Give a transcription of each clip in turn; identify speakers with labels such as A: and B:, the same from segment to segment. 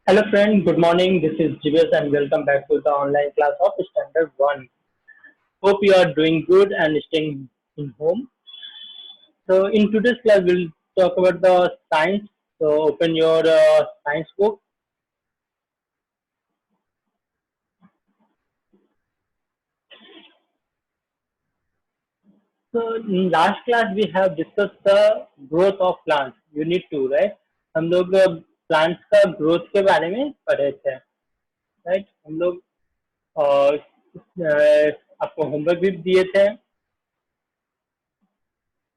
A: Hello friend, good morning. This is Jives and welcome back to the online class of Standard 1. Hope you are doing good and staying in home. So in today's class we'll talk about the science. So open your science book. So in last class we have discussed the growth of plants. Unit 2, right? हम लोग plants का growth के बारे में पढ़े थे, right? हम लोग आपको होमवर्क भी दिए थे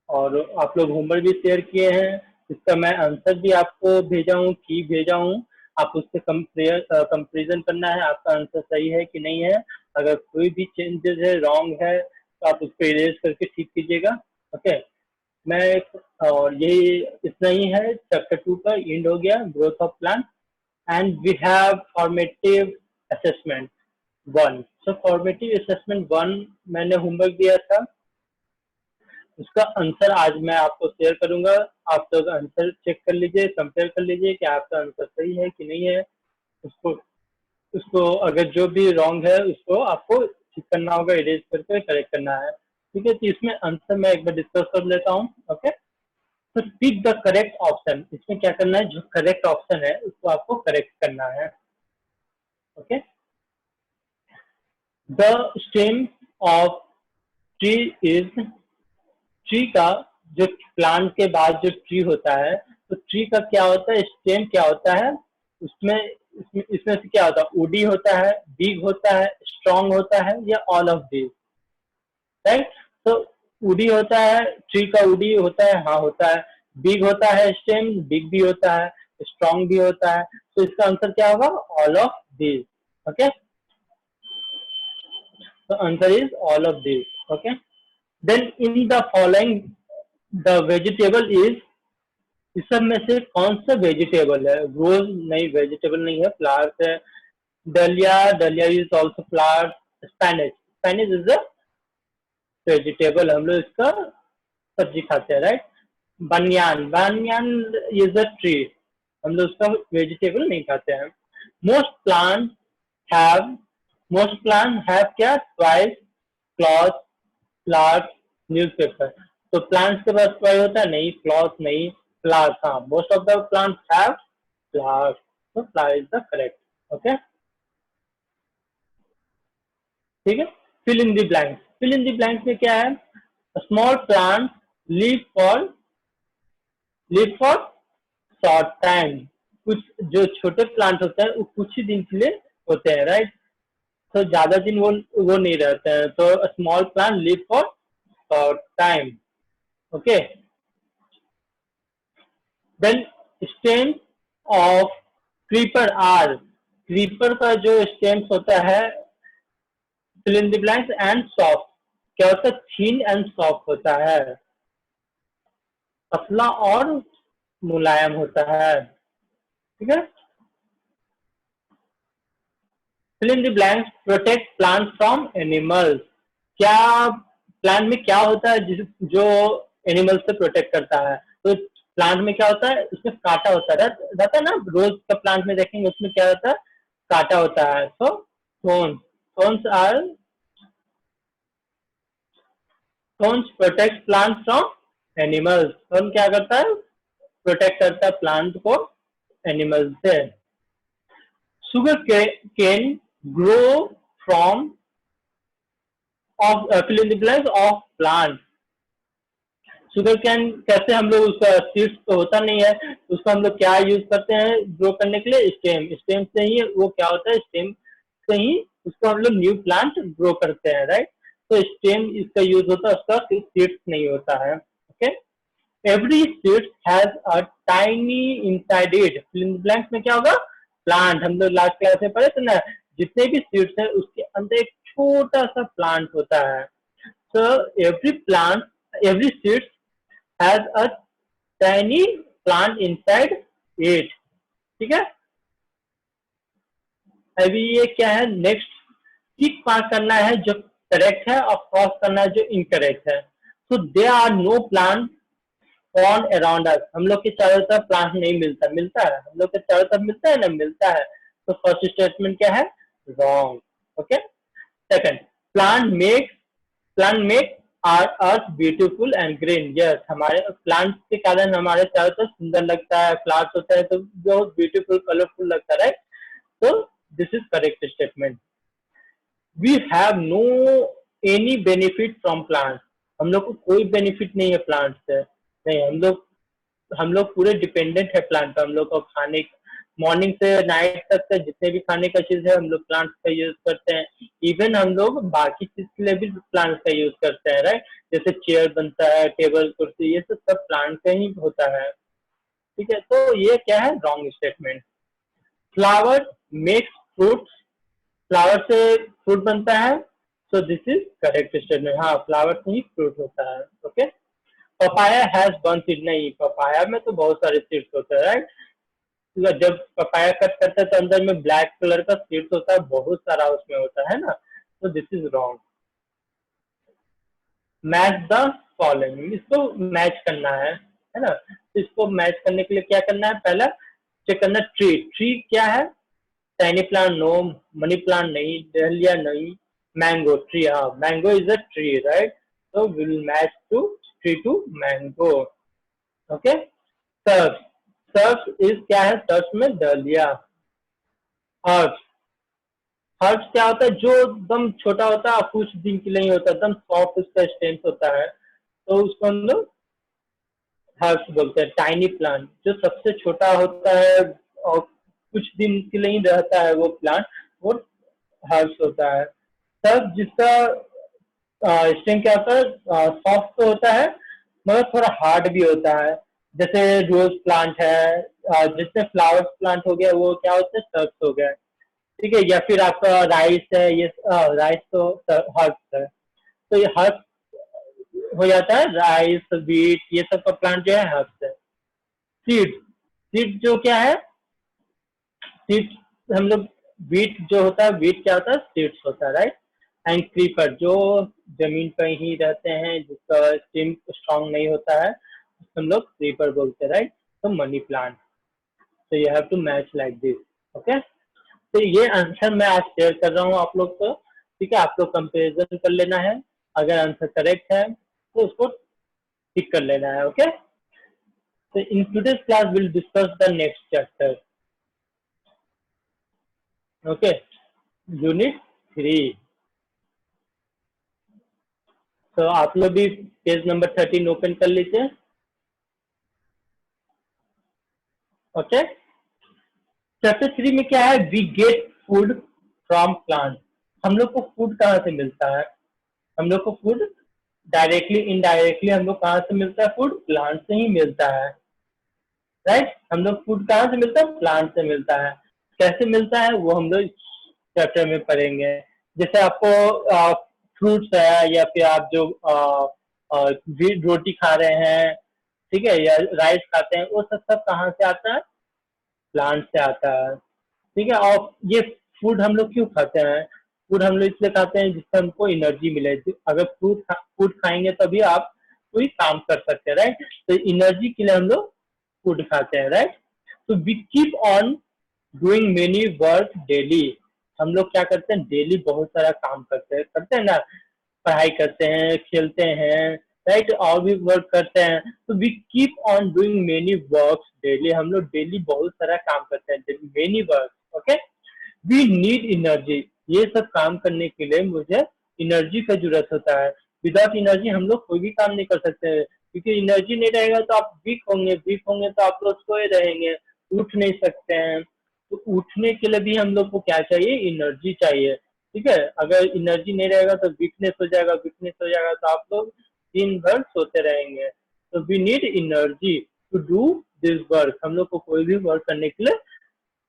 A: और आप लोग होमवर्क भी शेयर किए हैं। इसका मैं आंसर भी आपको भेजा हूँ, की भेजा हूँ। आप उससे कंपेरिजन करना है, आपका आंसर सही है कि नहीं है। अगर कोई भी चेंजेस है, रॉन्ग है, तो आप उसको इरेज करके ठीक कीजिएगा। ओके, मैं और यही इतना ही है। चैप्टर 2 का एंड हो गया, growth of plant. And we have formative assessment 1। So formative assessment 1 मैंने होमवर्क दिया था, उसका आंसर आज मैं आपको शेयर करूंगा। आप लोग आंसर चेक कर लीजिए, कंपेयर कर लीजिए कि आपका आंसर सही है कि नहीं है। उसको उसको अगर जो भी रॉन्ग है उसको आपको ठीक करना होगा, इरेज करके करेक्ट करना है। ठीक है, तो इसमें आंसर मैं एक बार डिस्कस कर लेता हूँ। ओके, तो पिक द करेक्ट ऑप्शन। इसमें क्या करना है, जो करेक्ट ऑप्शन है उसको आपको करेक्ट करना है। Okay, the stem of tree is, tree का जो प्लांट के बाद जो ट्री होता है, तो ट्री का क्या होता है, स्टेम क्या होता है उसमें। इसमें से क्या होता है, वुडी होता है, बिग होता है, स्ट्रॉन्ग होता है, या ऑल ऑफ दिस, राइट? तो वुडी होता है, ट्री का वुडी होता है, हाँ होता है। बिग होता है स्टेम, बिग भी होता है, स्ट्रॉन्ग भी होता है। तो इसका आंसर क्या होगा, ऑल ऑफ दिस। ओके, तो answer is all of this. Okay, then in the following the vegetable is, इस सब में से कौन सा वेजिटेबल है। रोज नहीं, वेजिटेबल नहीं है, फ्लावर्स है। डलिया, डलिया is also flower. Spanish, Spanish is a vegetable, हम लोग इसका सब्जी खाते हैं, राइट? बनियान, बनियान इज अ ट्री, हम लोग उसका वेजिटेबल नहीं खाते हैं। Most plant have, most plant have क्या, ट्वाइस, क्लॉथ, फ्लावर्स, न्यूज़पेपर। तो प्लांट्स के पास ट्वाइस होता है, नहीं, क्लॉथ नहीं, फ्लावर्स। हाँ, most of the plants have flowers, तो flower is the correct. Okay, ठीक है। Fill in the blanks, fill in the blanks में क्या है, small plant leave for, leave for short time. कुछ जो छोटे प्लांट होते हैं वो कुछ ही दिन के लिए होते हैं, राइट? तो ज्यादा दिन वो नहीं रहते हैं। तो small plant leave for short time. Okay, then stem of creeper are, creeper का जो स्टेम्स होता है, fill in the blanks and soft, क्या होता है, थीन एंड सॉफ्ट होता है, पतला और मुलायम होता है। ठीक है, fill in the blanks protect plant from animals. क्या प्लांट में क्या होता है जो एनिमल से प्रोटेक्ट करता है। तो प्लांट में क्या होता है, उसमें कांटा होता है, रहता है ना। रोज का प्लांट में देखेंगे उसमें क्या होता है, कांटा होता है। तो thorns, thorns are, thorns protect plant from animals. Thorn क्या करता है, प्रोटेक्ट करता है प्लांट को एनिमल से। Sugar cane grow from of, fill in the blanks of plant. Sugar cane कैसे, हम लोग उसका सीड्स तो होता नहीं है, उसको हम लोग क्या यूज करते हैं ग्रो करने के लिए, स्टेम। स्टेम से ही वो क्या होता है, स्टेम से ही उसको हम लोग न्यू प्लांट ग्रो करते हैं, राइट? तो स्टेम इसका यूज होता है, उसका सीड्स नहीं होता है। Okay, every seeds has a tiny inside it. Blanks में क्या होगा, प्लांट। हम लोग लास्ट क्लास में पढ़े थे ना, जितने भी सीड्स है उसके अंदर एक छोटा सा प्लांट होता है। So every plant, every seed has a tiny plant inside it। ठीक है, अभी ये क्या है, नेक्स्ट टिक मार्क करना है जो करेक्ट है और क्रॉस करना है जो इनकरेक्ट है। So there are no plants on around us, हम लोग के चारों तरफ प्लांट नहीं मिलता, मिलता है हम लोग के चारों तरफ मिलता है ना, मिलता है। तो फर्स्ट स्टेटमेंट क्या है, wrong. Okay, second, plant make plant make our earth beautiful and green, yes, हमारे प्लांट के कारण हमारे चारों तरफ सुंदर लगता है, फ्लावर्स होता है तो बहुत ब्यूटीफुल कलरफुल लगता है, राइट। तो this is correct statement. We have no any benefit from plant, हम लोग को कोई बेनिफिट नहीं है प्लांट से, नहीं, हम लोग पूरे डिपेंडेंट है प्लांट पे, हम लोग को खाने, मॉर्निंग से नाइट तक का जितने भी खाने का चीज है हम लोग प्लांट्स का यूज करते हैं। इवन हम लोग बाकी चीज के लिए भी प्लांट्स का यूज करते हैं, राइट। जैसे चेयर बनता है, टेबल कुर्सी, ये सब प्लांट का ही होता है, ठीक है। तो ये क्या है, wrong statement. Flower makes fruit, flower से फ्रूट बनता है, so this is correct statement, हाँ, फ्लावर से ही फ्रूट होता है। Okay, papaya has one seed, नहीं, पपाया में तो बहुत सारे सीड्स होते हैं, राइट। जब पपाया कट करते हैं तो अंदर में ब्लैक कलर का सीड्स होता है, बहुत सारा उसमें होता है ना, तो this is wrong. Match the following, इसको मैच करना है ना। तो इसको मैच करने के लिए क्या करना है, पहला चेक करना, ट्री, ट्री क्या है, tiny plant no, money plant नहीं, डहलिया नहीं, मैंगो ट्री, हाँ, mango is a tree, right. तो will match to tree to mango. Okay, surf, surf is क्या है, सर्फ में डलिया। हर्ब, हर्ब क्या होता है, जो एकदम छोटा होता है, कुछ दिन के लिए ही होता है, एकदम सॉफ्ट उसका स्टेम होता है, तो उसको हम लोग हर्ब्स बोलते हैं। टाइनी प्लांट जो सबसे छोटा होता है और कुछ दिन के लिए ही रहता है वो प्लांट, वो हर्ब्स होता है। सर्फ जिसका स्टेम क्या होता है, सॉफ्ट तो होता है मगर थोड़ा हार्ड भी होता है, जैसे रोज प्लांट है, जिसमें फ्लावर्स प्लांट हो गया वो क्या होता है, सर्फ हो गया, ठीक है। या फिर आपका राइस है, ये राइस तो हर्ब्स है, तो ये हर्ब्स हो जाता है, राइस व्हीट ये सब का प्लांट जो है हर्ब्स है। सीड, सीड जो क्या है, सीड हम लोग, व्हीट जो होता है, व्हीट क्या होता है, सीड्स होता है, राइट। एंड क्रीपर जो जमीन पर ही रहते हैं, जिसका स्टेम स्ट्रांग नहीं होता है, हम लोग क्रीपर बोलते हैं, राइट। तो मनी प्लांट, तो you have to match like this. Okay, तो ये आंसर मैं आज शेयर कर रहा हूँ आप लोग को, ठीक है। आप लोग कंपेरिजन कर लेना है, अगर आंसर करेक्ट है तो उसको टिक कर लेना है। Okay, so in today's class we'll discuss the next chapter. Okay, unit 3। तो आप लोग भी पेज नंबर 13 ओपन कर लीजिए। ओके, चैप्टर 3 में क्या है, we get food from plant, हम लोग को फूड कहाँ से मिलता है, हम लोग को फूड डायरेक्टली इनडायरेक्टली हम लोग कहाँ से मिलता है, फूड प्लांट से ही मिलता है, राइट। हम लोग फूड कहाँ से मिलता है, प्लांट से मिलता है। कैसे मिलता है वो हम लोग चैप्टर में पढ़ेंगे। जैसे आपको फ्रूट्स है या फिर आप जो रोटी खा रहे हैं, ठीक है, या राइस खाते हैं, वो सब सब कहाँ से आता है, प्लांट से आता है, ठीक है। और ये फूड हम लोग क्यों खाते हैं, फूड हम लोग इसलिए खाते हैं जिससे हमको एनर्जी मिले। अगर फूड खाएंगे तभी आप कोई काम कर सकते हैं, राइट। तो एनर्जी के लिए हम लोग फूड खाते हैं, राइट। तो we keep on doing many work daily, हम लोग क्या करते हैं, डेली बहुत सारा काम करते हैं ना, पढ़ाई करते हैं, खेलते हैं, राइट, और भी वर्क करते हैं। तो we keep on doing many work daily, हम लोग डेली बहुत सारा काम करते हैं, many work. Okay, we need energy, ये सब काम करने के लिए मुझे एनर्जी का जरूरत होता है। विदाउट एनर्जी हम लोग कोई भी काम नहीं कर सकते हैं, क्योंकि एनर्जी नहीं रहेगा तो आप वीक होंगे, वीक होंगे तो आप लोग सोए रहेंगे, उठ नहीं सकते हैं। तो उठने के लिए भी हम लोग को क्या चाहिए, एनर्जी चाहिए, ठीक है। अगर एनर्जी नहीं रहेगा तो वीकनेस हो जाएगा, वीकनेस हो जाएगा तो आप लोग दिन भर सोते रहेंगे। तो we need energy to do this work, हम लोग को कोई भी वर्क करने के लिए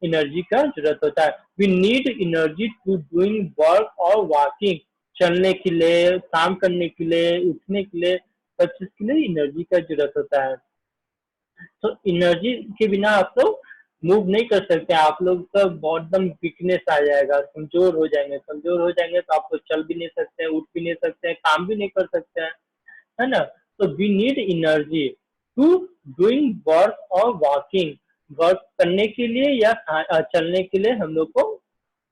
A: एनर्जी का जरूरत होता है। We need energy to doing work और वॉकिंग, चलने के लिए, काम करने के लिए, उठने के लिए, सब चीज के लिए एनर्जी का जरूरत होता है। तो एनर्जी के बिना आप लोग मूव नहीं कर सकते, आप लोग का बहुत एकदम वीकनेस आ जाएगा, कमजोर हो जाएंगे, कमजोर हो जाएंगे तो आप लोग चल भी नहीं सकते हैं, उठ भी नहीं सकते हैं, काम भी नहीं कर सकते हैं, है ना। तो we need energy, to doing work और वॉकिंग, वर्क करने के लिए या चलने के लिए हम लोग को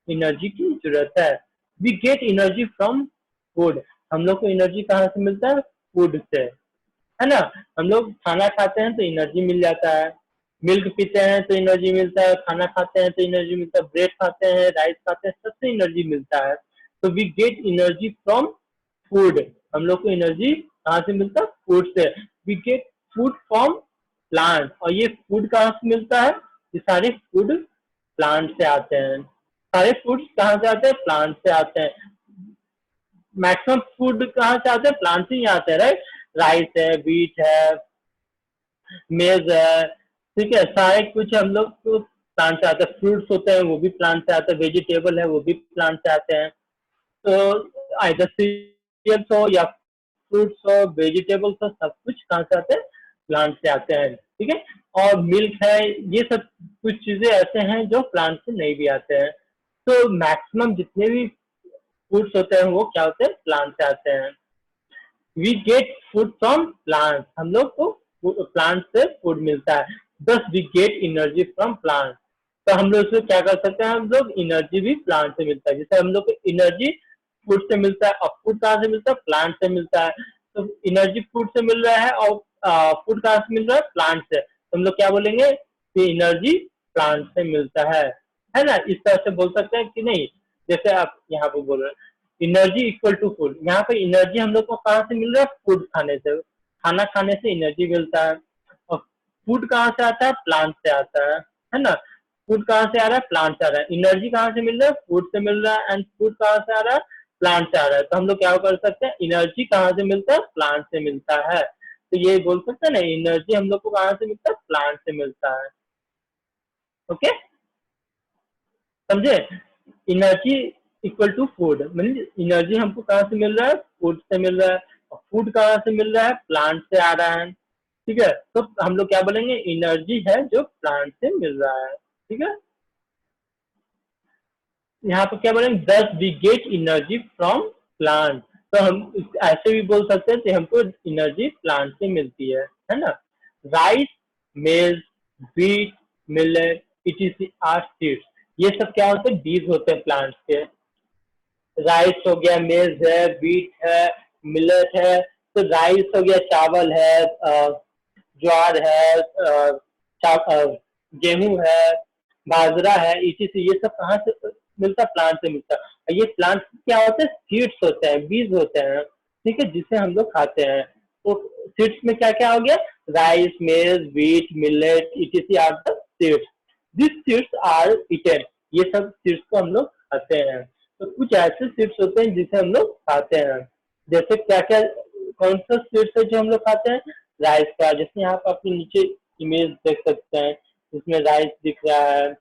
A: एनर्जी की जरूरत है। We get energy from food, हम लोग को एनर्जी कहाँ से मिलता है? फूड से, है ना। हम लोग खाना खाते हैं तो एनर्जी मिल जाता है, मिल्क पीते हैं तो एनर्जी मिलता है, खाना खाते हैं तो एनर्जी मिलता है, ब्रेड खाते हैं, राइस खाते हैं, सबसे एनर्जी मिलता है। तो we get energy from food, हम लोग को एनर्जी कहाँ से मिलता है? फूड से। We get food from plant, और ये फूड कहाँ से मिलता है? ये सारे फूड प्लांट से आते हैं, सारे फूड कहाँ से आते हैं? प्लांट से आते हैं। मैक्सिमम फूड कहाँ से आते हैं? प्लांट से ही आते हैं, राइट। राइस है, व्हीट है, मेज है, ठीक है, सारे कुछ हम लोग तो प्लांट से आते हैं। फ्रूट्स होते हैं वो भी प्लांट से आते हैं, वेजिटेबल है वो भी प्लांट से आते हैं। तो आइदर सीरियल्स हो या फ्रूट्स हो, वेजिटेबल्स हो, सब कुछ कहाँ से आते हैं? प्लांट से आते हैं, ठीक है। और मिल्क है, ये सब कुछ चीजें ऐसे हैं जो प्लांट से नहीं भी आते हैं। तो मैक्सिमम जितने भी फूड्स होते हैं वो क्या होते हैं? प्लांट से आते हैं। We get food from plant, हम लोग को प्लांट से फूड मिलता है। Thus we get energy from plant, तो हम लोग इसमें क्या कर सकते हैं? हम लोग एनर्जी भी प्लांट से मिलता है। जैसे हम लोग को एनर्जी फूड से मिलता है, और फूड कहाँ से मिलता है? प्लांट से मिलता है। तो एनर्जी फूड से मिल रहा है और फूड कहाँ से मिल रहा है? प्लांट से, तो हम लोग क्या बोलेंगे कि एनर्जी प्लांट से मिलता है ना। इस तरह से बोल सकते हैं कि नहीं? जैसे आप यहाँ पे बोल रहे हैं एनर्जी इक्वल टू फूड, यहाँ पे एनर्जी हम लोग को कहाँ से मिल रहा है? फूड खाने से, खाना खाने से एनर्जी मिलता है। और फूड कहाँ से आता है? प्लांट से आता है ना। फूड कहाँ से आ रहा है? प्लांट से आ रहा है। एनर्जी कहाँ से मिल रहा है? फूड से मिल रहा है, एंड फूड कहाँ से आ रहा है? प्लांट से आ रहा है। तो हम लोग क्या कर सकते हैं? एनर्जी कहाँ से मिलता है? प्लांट से मिलता है। तो ये बोल सकते हैं ना, एनर्जी हम लोग को कहाँ से मिलता है? प्लांट से मिलता है। ओके, समझे? एनर्जी इक्वल टू फूड, मतलब एनर्जी हमको कहाँ से मिल रहा है? फूड से मिल रहा है। और फूड कहाँ से मिल रहा है? प्लांट से आ रहा है, ठीक है। तो हम लोग क्या बोलेंगे? एनर्जी है जो प्लांट से मिल रहा है, ठीक है। यहाँ पे क्या बोलेंगे? Thus we get energy from plant, तो हम ऐसे भी बोल सकते हैं कि हमको एनर्जी प्लांट से मिलती है ना। Rice, maize, wheat, millet, it are seeds, ये सब क्या होते हैं? बीज होते हैं प्लांट्स के। राइस हो गया, मेज है, व्हीट है, मिलेट है। तो राइस हो गया, चावल है, ज्वार है, गेहूं है, बाजरा है, इसी से ये सब कहाँ से मिलता है? प्लांट से मिलता है। और ये प्लांट क्या होते हैं? सीड्स होते हैं, बीज होते हैं, ठीक है, जिसे हम लोग खाते हैं। तो सीड्स में क्या क्या हो गया? Rice, maize, wheat, millet, etc are the seeds. This seeds are eaten, ये सब सीड्स को हम लोग खाते हैं। तो कुछ ऐसे सीड्स होते हैं जिसे हम लोग खाते हैं। जैसे क्या क्या, कौन सा सीड्स है जो हम लोग खाते हैं? राइस का, जैसे यहाँ पर अपने नीचे इमेज देख सकते हैं, इसमें राइस दिख रहा है,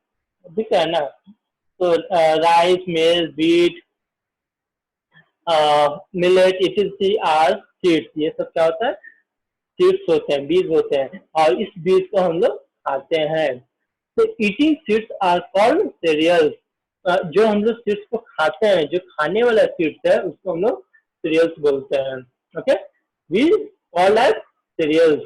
A: दिख रहा है ना। तो rice, maize, wheat, millet, it are seeds, ये सब क्या होता है? सीड्स होते हैं, बीज होते हैं, और इस बीज को हम लोग खाते हैं। तो eating seeds are called cereals, जो हम लोग सीड्स को खाते हैं, जो खाने वाला सीड्स है उसको हम लोग सीरियल्स बोलते हैं। Okay, we call as cereals.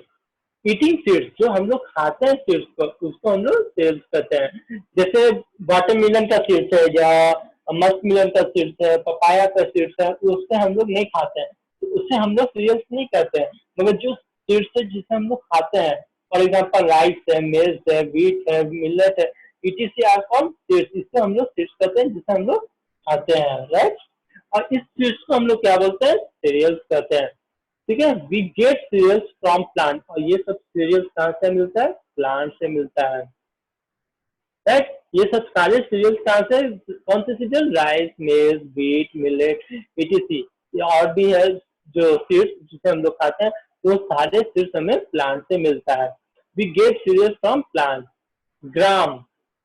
A: Eating seeds, जो हम लोग खाते हैं सीड्स को, उसको हम लोग सीड्स कहते हैं। जैसे वाटरमेलन का सीड्स है, या मस्क मिलन का सीड्स है, पपाया का सीड्स है, उससे हम लोग नहीं खाते हैं, तो उससे हम लोग सीरियल्स नहीं कहते हैं। मगर जो सीड्स है जिसे हम लोग खाते हैं, फॉर एग्जाम्पल राइस है, मेज है, व्हीट है, मिलेट है, इटीसी आर कॉल्ड सीड्स, इसको हम लोग सीड्स कहते हैं जिसे हम लोग खाते हैं, राइट। और इस सीड्स को हम लोग क्या बोलते हैं? सीरियल्स कहते हैं, ठीक है। We get cereals from plant, और ये सब सीरियल्स कहाँ से मिलता है? प्लांट से मिलता है, राइट। ये सब सारे सीरियल्स कहाँ से? कौन से serial? Rice, maize, wheat, millet, etc. ये और भी है जो सीड्स जिसे हम लोग खाते हैं, तो सारे सीड्स हमें प्लांट से मिलता है। We get cereals from plant. Gram,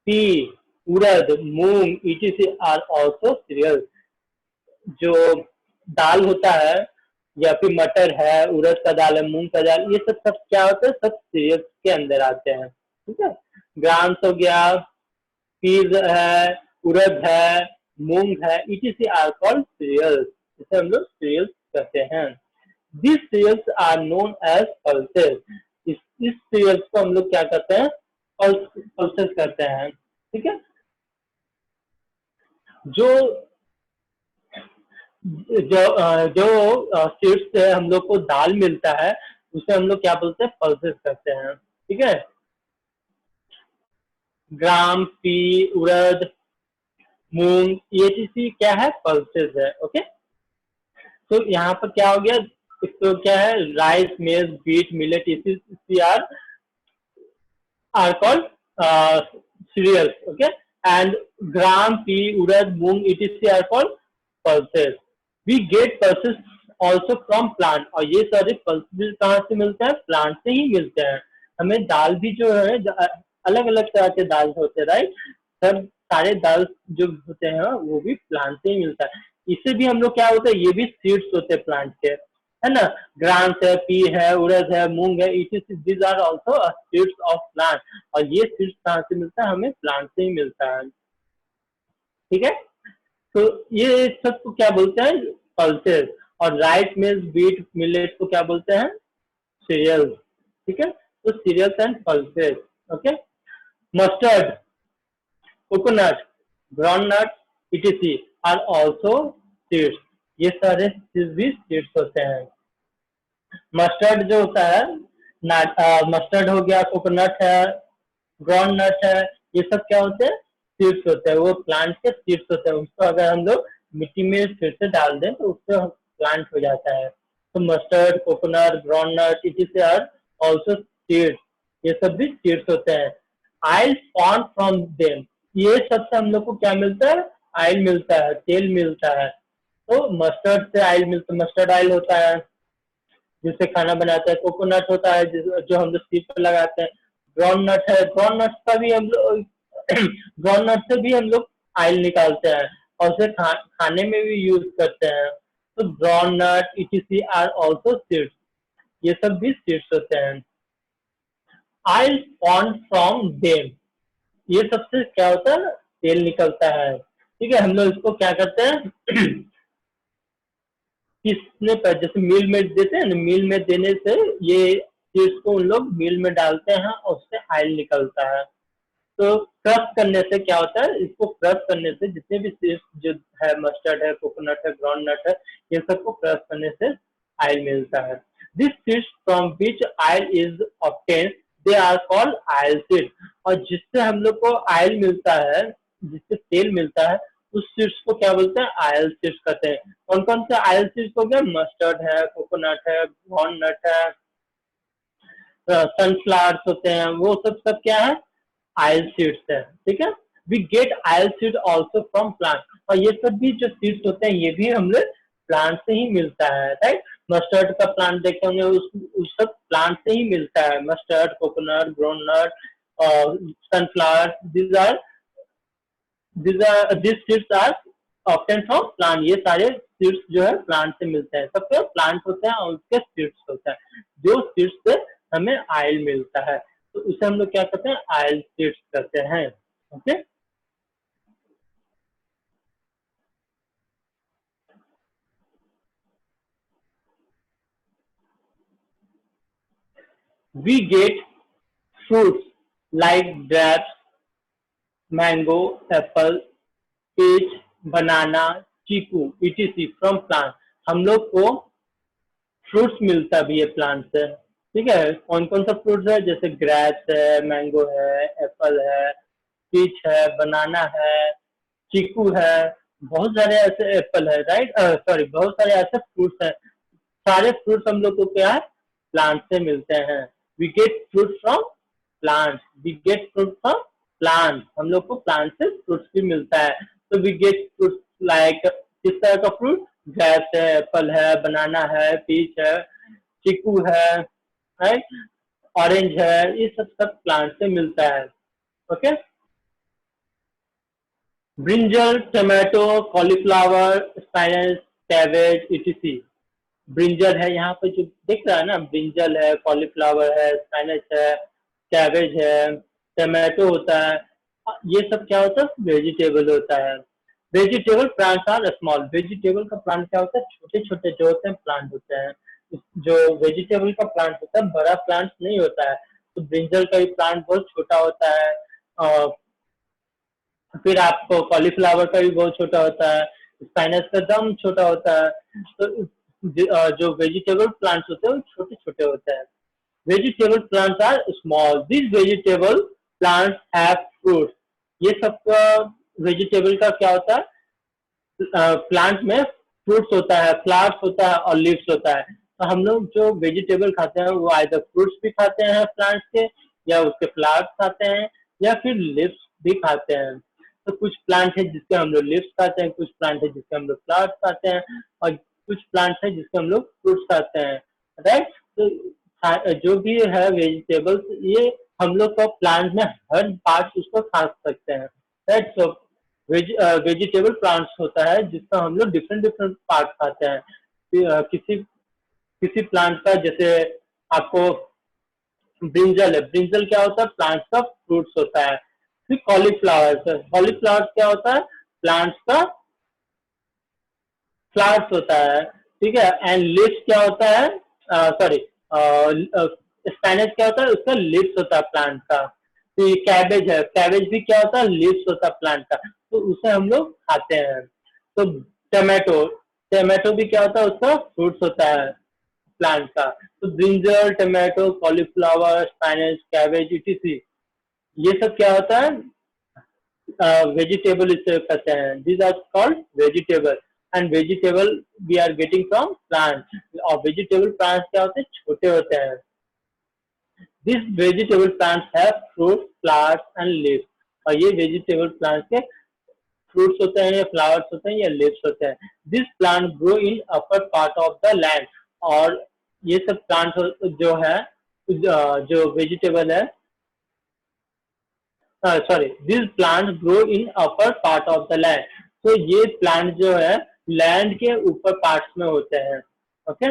A: pea, उड़द, मूंग, ईटीसी आर ऑल्सो सीरियल्स। जो दाल होता है, या फिर मटर है, उड़द का दाल है, मूंग का दाल, ये सब सब क्या होता है? सब सीरियल्स के अंदर आते हैं, ठीक है। ग्राम्स हो गया, पीज है, उड़द है, मूंग है, इट आर कॉल्ड सीरियल्स, इसे हम लोग सीरियल्स कहते हैं। This cereals are known as pulses, इस सीरियल्स को हम लोग क्या करते हैं, पल्सेस करते हैं। ठीक है, जो जो सीड्स से हम लोग को दाल मिलता है उसे हम लोग क्या बोलते हैं, पल्सेस करते हैं। ठीक है, ग्राम, पी, उड़द, मूंग, ये चीज क्या है, पल्सेस है। ओके, तो यहाँ पर क्या हो गया, तो क्या है, राइस, मेज, व्हीट, मिलेट, ये are called cereals. Okay, and gram, pea, urad, moong, etc. are called pulses. We get pulses also from plant, और ये सारे pulses कहाँ से मिलते हैं, प्लांट से ही मिलते हैं। हमें दाल भी जो है, अलग अलग तरह के दाल होते हैं, राइट, सब सारे दाल जो होते हैं वो भी प्लांट से ही मिलता है। इससे भी हम लोग क्या होता है, ये भी सीड्स होते हैं प्लांट के, है ना। ग्राम्स है, पी है, उड़द है, मूंग है, these are also seeds of plant, और ये सीड्स कहाँ से मिलता है, हमें प्लांट से ही मिलता है। ठीक है, तो ये सब को क्या बोलते हैं, पल्सेस। और राइस, मिल्स, व्हीट, मिलेट को क्या बोलते हैं, सीरियल्स। ठीक है, तो cereals and pulses. Okay, mustard, coconut, groundnut, etc are also seeds. ये सारे चीज भी सीड्स होते हैं। मस्टर्ड जो होता है, मस्टर्ड हो गया, कोकोनट है, ग्राउंड नट है, ये सब क्या होते हैं, सीड्स होते हैं, वो प्लांट के सीड्स होते हैं। उसको अगर हम लोग मिट्टी में फिर से डाल दें तो उससे प्लांट हो जाता है। तो mustard, coconut, ground nut, it are also seeds, ये सब भी सीड्स होते हैं। ऑयल फॉर्म फ्रॉम देम, ये सबसे हम लोग को क्या मिलता है, ऑयल मिलता है, तेल मिलता है। तो मस्टर्ड से ऑयल मिलता है, मस्टर्ड ऑयल होता है जिससे खाना बनाते हैं। कोकोनट होता है जो हम लोग सीप पर लगाते हैं। ग्राउंड नट है, ग्राउंड नट का भी हम लोग ग्राउंड नट से भी हम लोग ऑयल निकालते हैं और उसे खाने में भी यूज करते हैं। तो ground nut, etc are also seeds, ये सब भी सीड्स होते हैं। ऑयल फॉर्म फ्रॉम देम, ये सबसे क्या होता है, तेल निकलता है। ठीक है, हम लोग इसको क्या करते हैं किसने पर, जैसे मिल में देते हैं ना, मिल में देने से ये चीज को उन लोग मिल में डालते हैं और उससे ऑयल निकलता है। तो क्रश करने से क्या होता है, इसको क्रश करने से जितने भी सीड्स जो है, मस्टर्ड है, कोकोनट है, ग्राउंड नट है, ये सबको क्रश करने से ऑयल मिलता है। This seeds from which oil is obtain, they are called oil seed. और जिससे हम लोग को ऑयल मिलता है, जिससे तेल मिलता है, उस सीड्स को क्या बोलते हैं, ऑयल सीड्स कहते हैं। कौन कौन से ऑयल सीड्स हो गए, मस्टर्ड है, कोकोनट है, ग्राउंड नट है, सनफ्लावर्स होते हैं, वो सब सब क्या है, ऑयल सीड्स है। ठीक है, we get oil seed also from plant, और ये सब भी जो सीड्स होते हैं ये भी हम लोग प्लांट से ही मिलता है, राइट। मस्टर्ड का प्लांट देखे होंगे, उस सब प्लांट से ही मिलता है। Mustard, coconut, groundnut, sunflower, this seeds are obtain from plant, ये सारे सीड्स जो है प्लांट से मिलते हैं। सबके प्लांट होते हैं और उसके सीड्स होते हैं, जो सीड्स से हमें ऑयल मिलता है, तो उसे हम लोग क्या कहते हैं, ऑयल सीड्स कहते हैं। Okay, we get fruits like grapes, mango, apple, peach, banana, chikoo, etc from plant. हम लोग को फ्रूट्स मिलता भी है प्लांट से। ठीक है, कौन कौन सा फ्रूट्स है, जैसे ग्रेप्स है, मैंगो है, एप्पल है, पीच है, बनाना है, चीकू है, बहुत सारे ऐसे एप्पल है, राइट, सॉरी, बहुत सारे ऐसे फ्रूट्स हैं। सारे फ्रूट्स हम लोग को क्या है, प्लांट से मिलते हैं। We get fruit from plant, we get fruit from plant, हम लोग को प्लांट से फ्रूट्स भी मिलता है। तो वी गेट फ्रूट लाइक, किस तरह का फ्रूट, ग्रेप्स है, एप्पल है, बनाना है, पीच है, चीकू है, राइट, ऑरेंज है, ये सब सब प्लांट से मिलता है। Okay, brinjal, tomato, cauliflower, spinach, cabbage, etc brinjal है, यहाँ पे जो दिख रहा है ना, ब्रिंजल है, कॉलीफ्लावर है, स्पाइनच है, कैबेज है, टमाटो होता है, ये सब क्या होता है, वेजिटेबल होता है। Vegetable plants are small, vegetable का प्लांट क्या होता है, छोटे छोटे जो होते हैं प्लांट होते हैं। जो वेजिटेबल का प्लांट होता है बड़ा प्लांट नहीं होता है। तो ब्रिंजल का भी प्लांट बहुत छोटा होता है। फिर आपको कॉलीफ्लावर का भी बहुत छोटा होता है, स्पाइनस का दम छोटा होता है। तो जो वेजिटेबल प्लांट्स होते हैं वो छोटे छोटे होते हैं। Vegetable plants are small, this vegetable plants have fruit. ये सब वेजिटेबल का क्या होता है, प्लांट में फ्रूट्स होता है, फ्लावर्स होता है और लीव्स होता है। तो हम लोग जो वेजिटेबल खाते हैं वो आइदर फ्रूट्स भी खाते हैं प्लांट के, या उसके फ्लावर्स खाते हैं, या फिर लीव्स भी खाते हैं। तो कुछ प्लांट है जिसके हम लोग लीव्स खाते हैं, कुछ प्लांट है जिसके हम लोग फ्लावर्स खाते हैं, और कुछ प्लांट है जिसके हम लोग फ्रूट्स खाते हैं, राइट। तो जो भी है वेजिटेबल्स, ये हम लोग को प्लांट में हर पार्ट उसको खा सकते हैं, राइट। सो वेजिटेबल प्लांट्स होता है जिसका हम लोग डिफरेंट डिफरेंट पार्ट खाते हैं। किसी किसी प्लांट का, जैसे आपको ब्रिंजल है, ब्रिंजल क्या होता है, प्लांट का फ्रूट्स होता है। फिर कॉलीफ्लावर है, कॉलीफ्लावर क्या होता है, प्लांट्स का फ्लावर्स होता है, ठीक है। एंड लिव्स क्या होता है, सॉरी, स्पाइनच क्या होता है, उसका लिव्स होता है प्लांट का। तो ये कैबेज है, कैबेज भी क्या होता है, लिव्स होता है प्लांट का, तो उसे हम लोग खाते हैं। तो टमाटो, टमाटो भी क्या होता है, उसका फ्रूट्स होता है प्लांट का। तो brinjal, tomato, cauliflower, spinach, cabbage, etc, ये सब क्या होता है, वेजिटेबल इसे कहते हैं। These are called vegetable, and vegetable we are getting from plant. और वेजिटेबल प्लांट्स क्या होते हैं, छोटे होते हैं। This vegetable plants have fruit, flowers and leaves. और ये वेजिटेबल प्लांट्स के फ्रूट्स होते हैं, या फ्लावर्स होते हैं, या लीव्स होते हैं। This plant grow in upper part of the land. और ये सब प्लांट जो है, जो वेजिटेबल है, sorry, this plant grow in upper part of the land. तो ये प्लांट जो है लैंड के ऊपर पार्ट्स में होते हैं, ओके।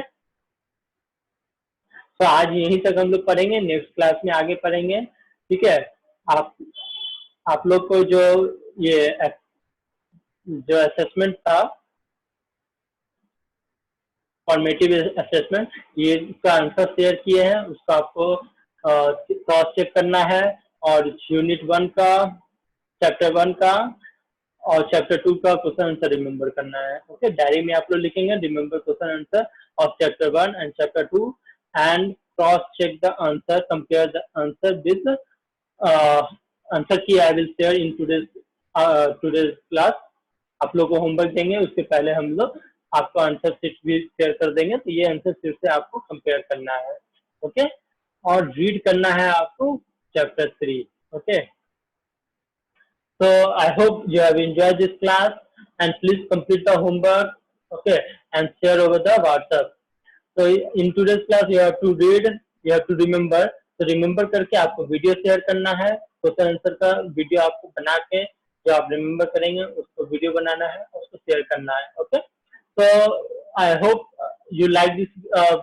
A: तो आज यहीं तक हम लोग पढ़ेंगे, नेक्स्ट क्लास में आगे पढ़ेंगे, ठीक है। आप आप लोग को जो ये जो असेसमेंट था, फॉर्मेटिव असेसमेंट, ये इसका आंसर शेयर किए हैं, उसको आपको क्रॉस चेक करना है। और यूनिट 1 का, चैप्टर 1 का और चैप्टर 2 का क्वेश्चन आंसर रिमेंबर करना है, ओके। डायरी में आप लोग लिखेंगे remember question answer of chapter 1 and chapter 2, and cross check the answer, compare the answer with answer key I will share in today's class. आप लोग को होमवर्क देंगे, उसके पहले हम लोग आपको आंसर शीट भी शेयर कर देंगे। तो ये आंसर शीट से आपको कंपेयर करना है, ओके। और रीड करना है आपको chapter 3, okay. So I hope you have enjoyed this class, and please complete the homework, okay, and share over the WhatsApp. So in today's class you have to read, you have to remember. तो remember करके आपको video share करना है, question answer का video आपको बना के जो आप रिमेम्बर करेंगे उसको वीडियो बनाना है, उसको शेयर करना है, okay. So I hope you like this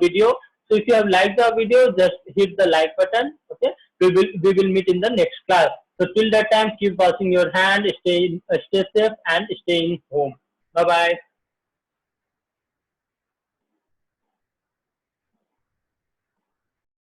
A: video. So if you have liked the video, just hit the like button, okay. We will meet in the next class. So till that time, keep washing your hand, stay safe, and stay in home. Bye bye.